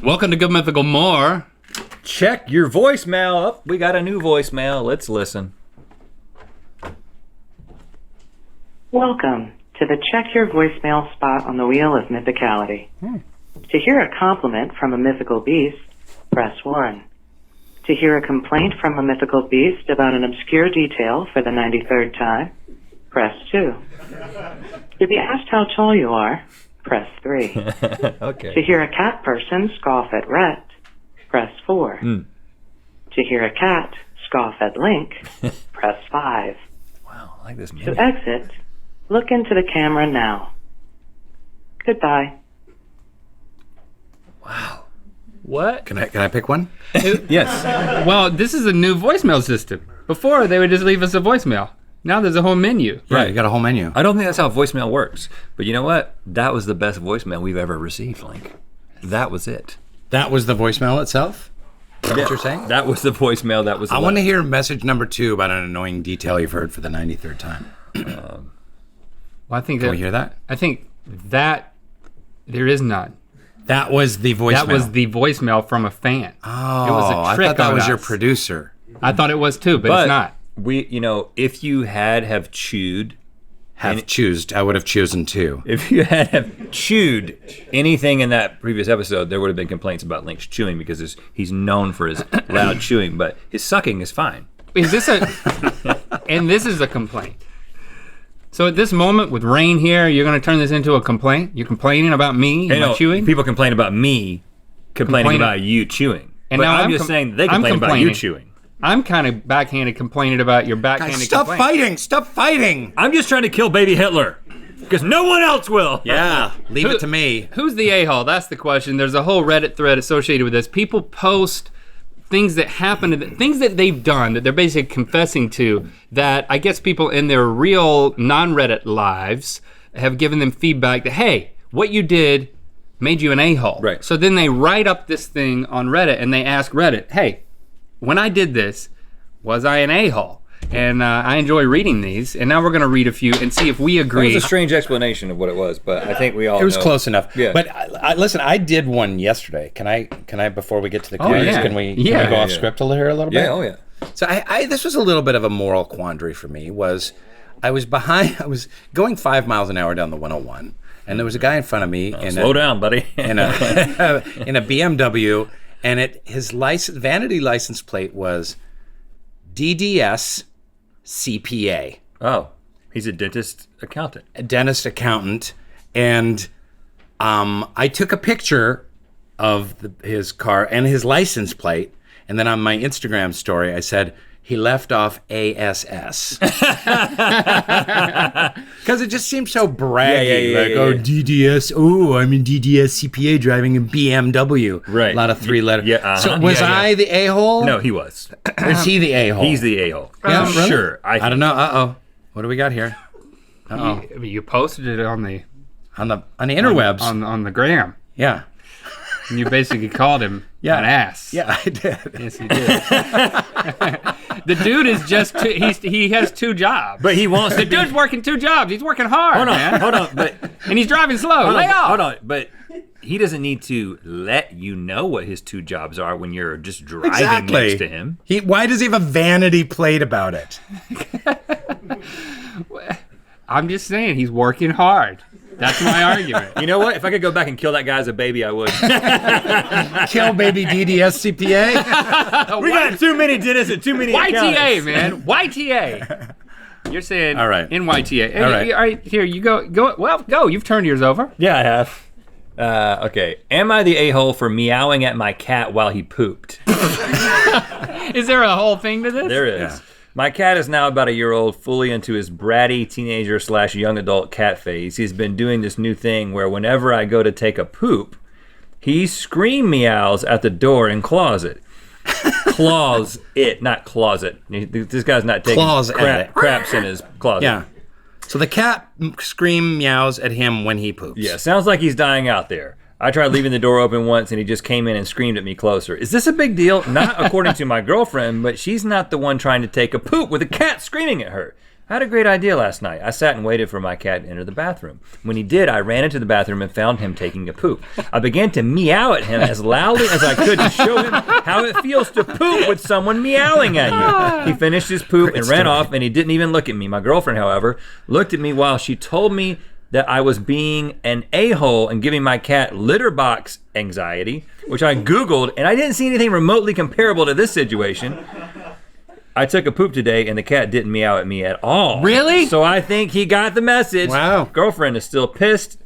Welcome to Good Mythical MORE. Check your voicemail. Oh, we got a new voicemail. Let's listen. Welcome to the Check Your Voicemail spot on the wheel of mythicality. To hear a compliment from a mythical beast, press 1. To hear a complaint from a mythical beast about an obscure detail for the 93rd time, press 2. To be asked how tall you are, press 3. Okay. To hear a cat person scoff at Rhett, press 4. To hear a cat scoff at Link, press 5. Wow, I like this To music. exit, look into the camera now. Goodbye. Wow. What? Can I pick one? Yes. Well, this is a new voicemail system. Before, they would just leave us a voicemail. Now there's a whole menu. Yeah, you got a whole menu. I don't think that's how voicemail works. But you know what? That was the best voicemail we've ever received, Link. That was it. That was the voicemail itself? Is that what you're saying? That was the voicemail. That was the I want to hear message number 2 about an annoying detail you've heard for the 93rd time. Well, I think Can we hear that? I think that there is none. That was the voicemail. That was the voicemail from a fan. Oh, it was a trick I thought that on was your us. producer. I thought it was too, but it's not. We, you know, if you have chewed, I would have chosen 2. if you have chewed anything in that previous episode, there would have been complaints about Link's chewing because he's known for his loud chewing, but his sucking is fine. Is this and this is a complaint. So at this moment with Rainn here, you're gonna turn this into a complaint? You're complaining about me and my chewing? People complain about me complaining about you chewing. And but now I'm just saying they complain about you chewing. I'm kind of backhanded complaining about your backhanded Guys, stop complaint. fighting! Stop fighting! I'm just trying to kill baby Hitler because no one else will. Yeah, leave it to me. Who's the a-hole? That's the question. There's a whole Reddit thread associated with this. People post things that happen to them, things that they've done that they're basically confessing to that I guess people in their real non-Reddit lives have given them feedback that, hey, what you did made you an a-hole. Right. So then they write up this thing on Reddit and they ask Reddit, hey, when I did this, was I an a-hole? And I enjoy reading these, and now we're gonna read a few and see if we agree. It was a strange explanation of what it was, but I think we all It was know. close enough. Yeah. But listen, I did one yesterday. Can I before we get to the quiz, yeah. can we Yeah. go off script here a little bit? Yeah, oh yeah. So this was a little bit of a moral quandary for me. I was going 5 miles an hour down the 101, and there was a guy in front of me. Slow down, buddy. in a BMW, and his vanity license plate was DDS CPA. Oh, he's a dentist accountant. A dentist accountant, and I took a picture of his car and his license plate, and then on my Instagram story I said he left off ASS because it just seemed so braggy. DDS. Oh, I'm in DDS CPA driving a BMW. Right. A lot of 3-letter. Yeah. So was I the a-hole? No, he was. Or is he the a-hole? He's the a-hole. Yeah, really? Sure. I don't know. What do we got here? You posted it on the On the interwebs. on the gram. Yeah. And you basically called him an ass. Yeah, I did. Yes, you did. The dude is just he has 2 jobs. But he wants The to be. dude's working 2 jobs. He's working hard, man. Hold on. But And he's driving slow. Lay off. hold on. But he doesn't need to let you know what his 2 jobs are when you're just driving next to him. Why does he have a vanity plate about it? I'm just saying he's working hard. That's my argument. You know what? If I could go back and kill that guy as a baby, I would. Kill baby DDS CPA? We got too many dentists and too many YTA, accountants. man. YTA. You're saying All right. NYTA. All right. All right, here you go. Well, go. You've turned yours over. Yeah, I have. Okay. Am I the a-hole for meowing at my cat while he pooped? Is there a whole thing to this? There is. Yeah. My cat is now about a year old, fully into his bratty teenager / young adult cat phase. He's been doing this new thing where whenever I go to take a poop, he scream meows at the door and claws it. Claws it, not closet. This guy's not taking Claws at it. craps in his closet. Yeah. So the cat scream meows at him when he poops. Yeah, sounds like he's dying out there. I tried leaving the door open once and he just came in and screamed at me closer. Is this a big deal? Not according to my girlfriend, but she's not the one trying to take a poop with a cat screaming at her. I had a great idea last night. I sat and waited for my cat to enter the bathroom. When he did, I ran into the bathroom and found him taking a poop. I began to meow at him as loudly as I could to show him how it feels to poop with someone meowing at you. He finished his poop and ran off, and he didn't even look at me. My girlfriend, however, looked at me while she told me that I was being an a-hole and giving my cat litter box anxiety, which I Googled, and I didn't see anything remotely comparable to this situation. I took a poop today and the cat didn't meow at me at all. Really? So I think he got the message. Wow. Girlfriend is still pissed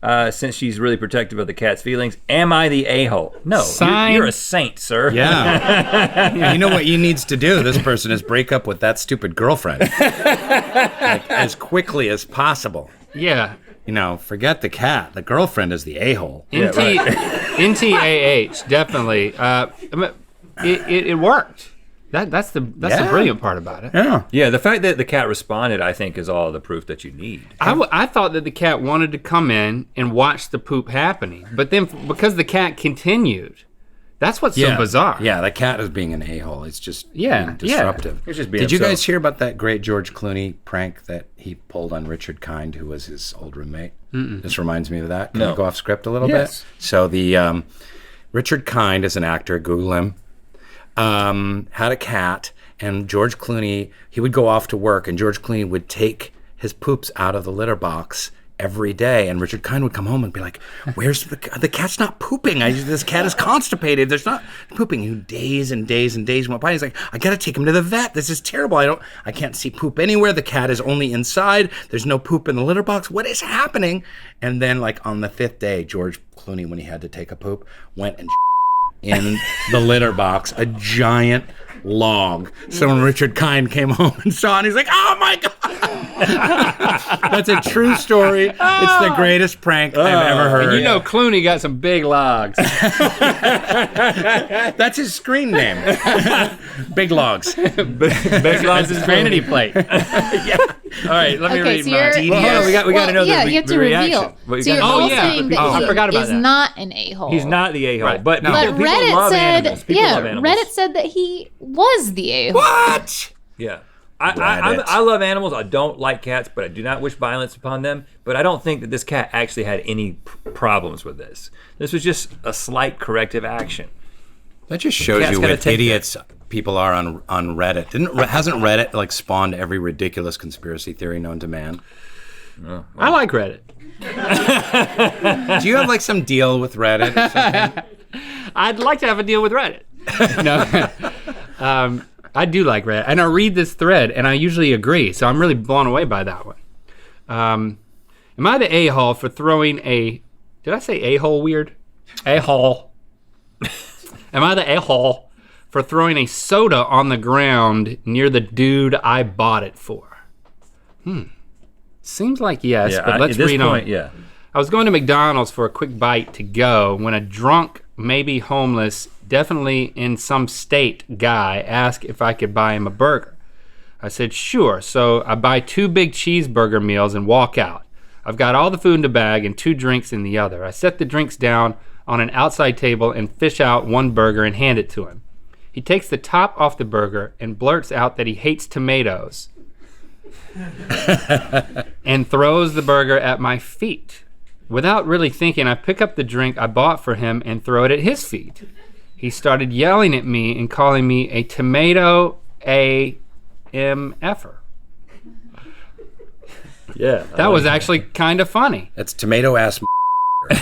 since she's really protective of the cat's feelings. Am I the a-hole? No, you're a saint, sir. Yeah. You know what you needs to do, this person, is break up with that stupid girlfriend. Like, as quickly as possible. Yeah. You know, forget the cat. The girlfriend is the a-hole. NTAH, definitely. It worked. That's the brilliant part about it. Yeah. Yeah, the fact that the cat responded, I think, is all the proof that you need. I thought that the cat wanted to come in and watch the poop happening, but then because the cat continued, that's what's so bizarre. Yeah, the cat is being an a-hole. It's just Yeah, being disruptive. It's just being Did you himself. guys hear about that great George Clooney prank that he pulled on Richard Kind, who was his old roommate? This reminds me of that. Can I go off script a little Yes. bit? So the Richard Kind is an actor, Google him, had a cat, and George Clooney, he would go off to work, and George Clooney would take his poops out of the litter box every day, and Richard Kind would come home and be like, where's the cat's not pooping. This cat is constipated. There's not pooping. And days and days and days went by. He's like, I gotta take him to the vet. This is terrible. I can't see poop anywhere. The cat is only inside. There's no poop in the litter box. What is happening? And then like on the 5th day, George Clooney, when he had to take a poop, went and in the litter box, a giant log. So when Richard Kind came home and saw it, he's like, oh my God. That's a true story. It's the greatest prank I've ever heard. And you know Clooney got some big logs. That's his screen name. Big Logs. Big logs is vanity plate. All right, let me read mine. Well, we got to know yeah, the you have to reaction. reveal. But you So you're gotta- all yeah. saying that I forgot he about is that. not an a-hole. He's not the a-hole, Right. but No. people Reddit love said, animals. People love animals. Reddit said that he was the a-hole. What? Yeah. Reddit. I love animals. I don't like cats, but I do not wish violence upon them. But I don't think that this cat actually had any problems with this. This was just a slight corrective action. That just shows Cat's you gotta what take idiots people are on Reddit. Hasn't Reddit like spawned every ridiculous conspiracy theory known to man? I like Reddit. Do you have like some deal with Reddit or something? I'd like to have a deal with Reddit. No. I do like Reddit. And I read this thread, and I usually agree, so I'm really blown away by that one. Am I the a-hole for throwing a... Did I say a-hole weird? A-hole. Am I the a-hole for throwing a soda on the ground near the dude I bought it for? Seems like yes, but let's at this read point, on. yeah. I was going to McDonald's for a quick bite to go when a drunk, maybe homeless, definitely in some state guy asked if I could buy him a burger. I said, sure. So I buy 2 big cheeseburger meals and walk out. I've got all the food in a bag and 2 drinks in the other. I set the drinks down on an outside table and fish out 1 burger and hand it to him. He takes the top off the burger and blurts out that he hates tomatoes and throws the burger at my feet. Without really thinking, I pick up the drink I bought for him and throw it at his feet. He started yelling at me and calling me a tomato AMFer. Yeah. That was actually kind of funny. That's tomato ass.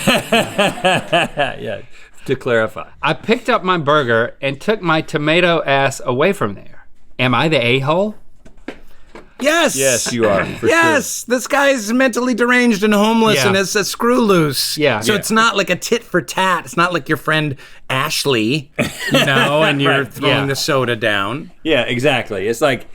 yeah. To clarify. I picked up my burger and took my tomato ass away from there. Am I the a-hole? Yes. Yes, you are. For Yes, this guy is mentally deranged and homeless Yeah. and is a screw loose. Yeah. So Yeah. it's not like a tit for tat. It's not like your friend Ashley, you know, and you're Right. throwing Yeah. the soda down. Yeah, exactly. It's like,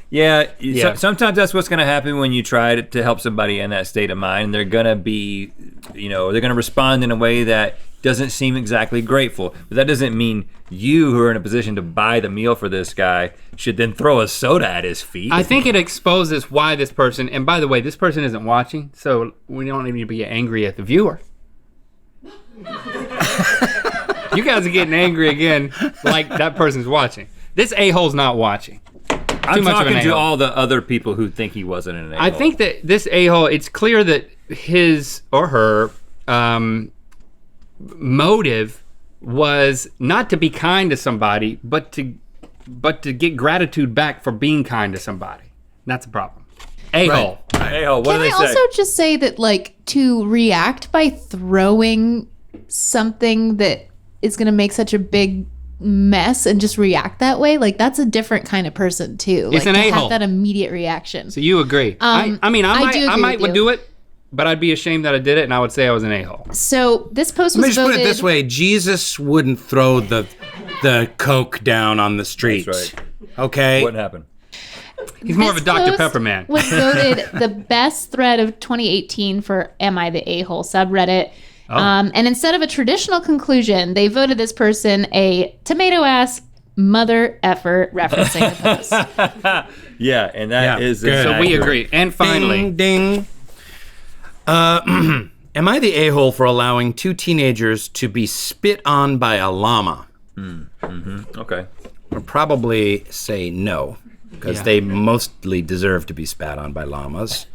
sometimes that's what's going to happen when you try to help somebody in that state of mind. They're going to be, they're going to respond in a way that doesn't seem exactly grateful. But that doesn't mean you, who are in a position to buy the meal for this guy, should then throw a soda at his feet. I think it exposes why this person, and by the way, this person isn't watching, so we don't need to be angry at the viewer. You guys are getting angry again like that person's watching. This a-hole's not watching. I'm much of an talking to a-hole. all the other people who think he wasn't an a-hole. I think that this a-hole, it's clear that his or her motive was not to be kind to somebody, but to get gratitude back for being kind to somebody. That's a problem. A-hole. A-hole, what Can do I they say? also just say that, like, to react by throwing something that is going to make such a big mess and just react that way, like, that's a different kind of person too. It's like, an to a-hole. have that immediate reaction. So you agree? I I do agree might with you. do it, but I'd be ashamed that I did it, and I would say I was an a-hole. So this post Let me was just voted. put it this way: Jesus wouldn't throw the Coke down on the street. That's right. Okay. Wouldn't happen. He's more of a This Dr. post Pepper man. Was voted the best thread of 2018 for "Am I the A-hole?" subreddit. Oh. And instead of a traditional conclusion, they voted this person a tomato ass mother effer, referencing the post. Yeah, and that is good. So we agree. And finally, Ding, ding. Am I the a-hole for allowing 2 teenagers to be spit on by a llama? Okay. I'd probably say no, because Yeah. they mostly deserve to be spat on by llamas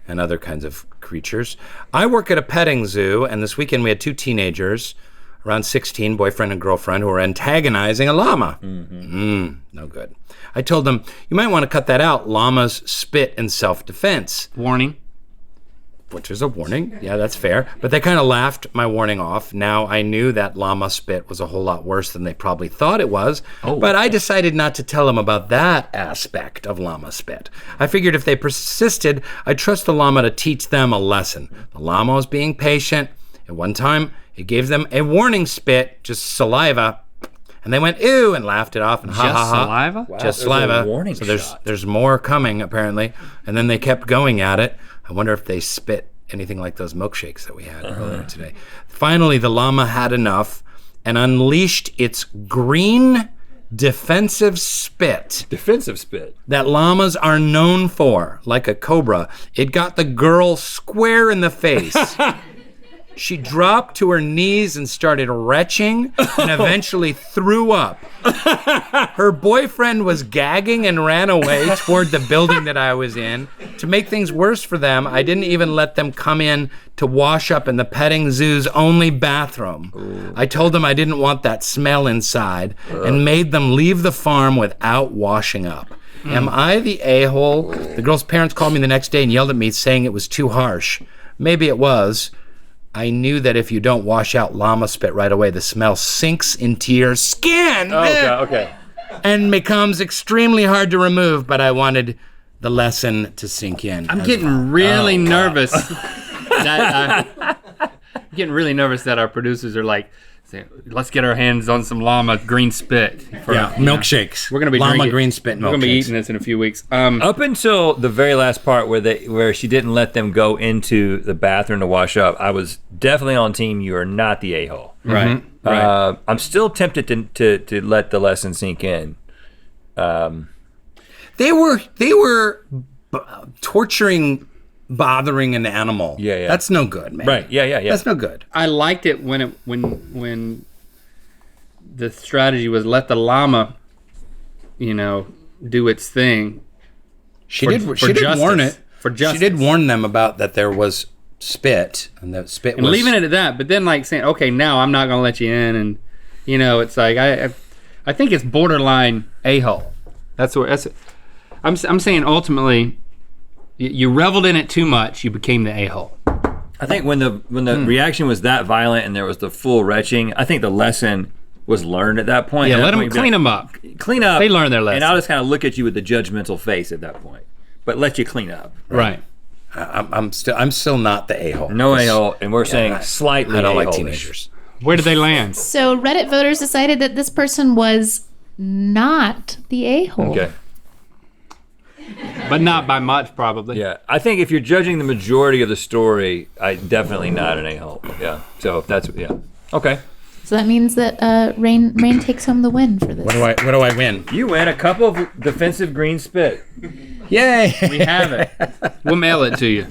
and other kinds of creatures. I work at a petting zoo, and this weekend we had 2 teenagers, around 16, boyfriend and girlfriend, who were antagonizing a llama. No good. I told them, you might want to cut that out. Llamas spit in self-defense. warning. Which is a warning. Yeah, that's fair. But they kind of laughed my warning off. Now I knew that llama spit was a whole lot worse than they probably thought it was. But I decided not to tell them about that aspect of llama spit. I figured if they persisted, I'd trust the llama to teach them a lesson. The llama was being patient. At one time, it gave them a warning spit, just saliva. And they went, ew, and laughed it off and ha Just ha ha. saliva? Just There's a saliva. warning so shot. there's more coming apparently, and then they kept going at it. I wonder if they spit anything like those milkshakes that we had earlier today. Finally, the llama had enough and unleashed its green defensive spit Defensive spit. that llamas are known for, like a cobra. It got the girl square in the face. She dropped to her knees and started retching and eventually threw up. Her boyfriend was gagging and ran away toward the building that I was in. To make things worse for them, I didn't even let them come in to wash up in the petting zoo's only bathroom. I told them I didn't want that smell inside and made them leave the farm without washing up. Am I the a-hole? The girl's parents called me the next day and yelled at me saying it was too harsh. Maybe it was. I knew that if you don't wash out llama spit right away, the smell sinks into your skin Okay. and becomes extremely hard to remove, but I wanted the lesson to sink in. I'm getting really nervous. Getting really nervous that our producers are like, saying, let's get our hands on some llama green spit. Milkshakes. We're gonna be llama drinking, green spit milkshakes. We're gonna be eating this in a few weeks. Up until the very last part where she didn't let them go into the bathroom to wash up, I was definitely on team you are not the a-hole. Right. Right. I'm still tempted to let the lesson sink in. They were torturing, bothering an animal. Yeah. That's no good, man. Right. Yeah. That's no good. I liked it when the strategy was let the llama, do its thing. She For did justice. warn it. For She justice. did warn them about that there was spit, and that spit And was leaving it at that, but then saying, okay, now I'm not gonna let you in, and it's like I think it's borderline a-hole. I'm saying ultimately, you reveled in it too much, you became the a-hole. I think when the reaction was that violent and there was the full retching, I think the lesson was learned at that point. Yeah, At that let them point, clean them up. Clean up. They learned their lesson. And I'll just kind of look at you with a judgmental face at that point, but let you clean up. Right. I'm still not the a-hole. No a-hole, and we're saying slightly I don't like a-hole-ish. teenagers. Where did they land? So Reddit voters decided that this person was not the a-hole. Okay. But not by much, probably. Yeah, I think if you're judging the majority of the story, I definitely not an a-hole. Yeah. So that's Okay. So that means that Rainn takes home the win for this. What do I win? You win a cup of defensive green spit. Yay! We have it. We'll mail it to you.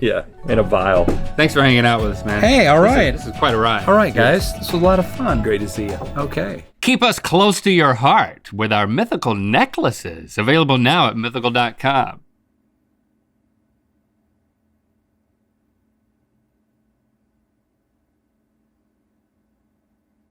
Yeah, in a vial. Thanks for hanging out with us, man. Hey, all right. This is quite a ride. All right, guys. This was a lot of fun. Great to see you. Okay. Keep us close to your heart with our mythical necklaces, available now at mythical.com.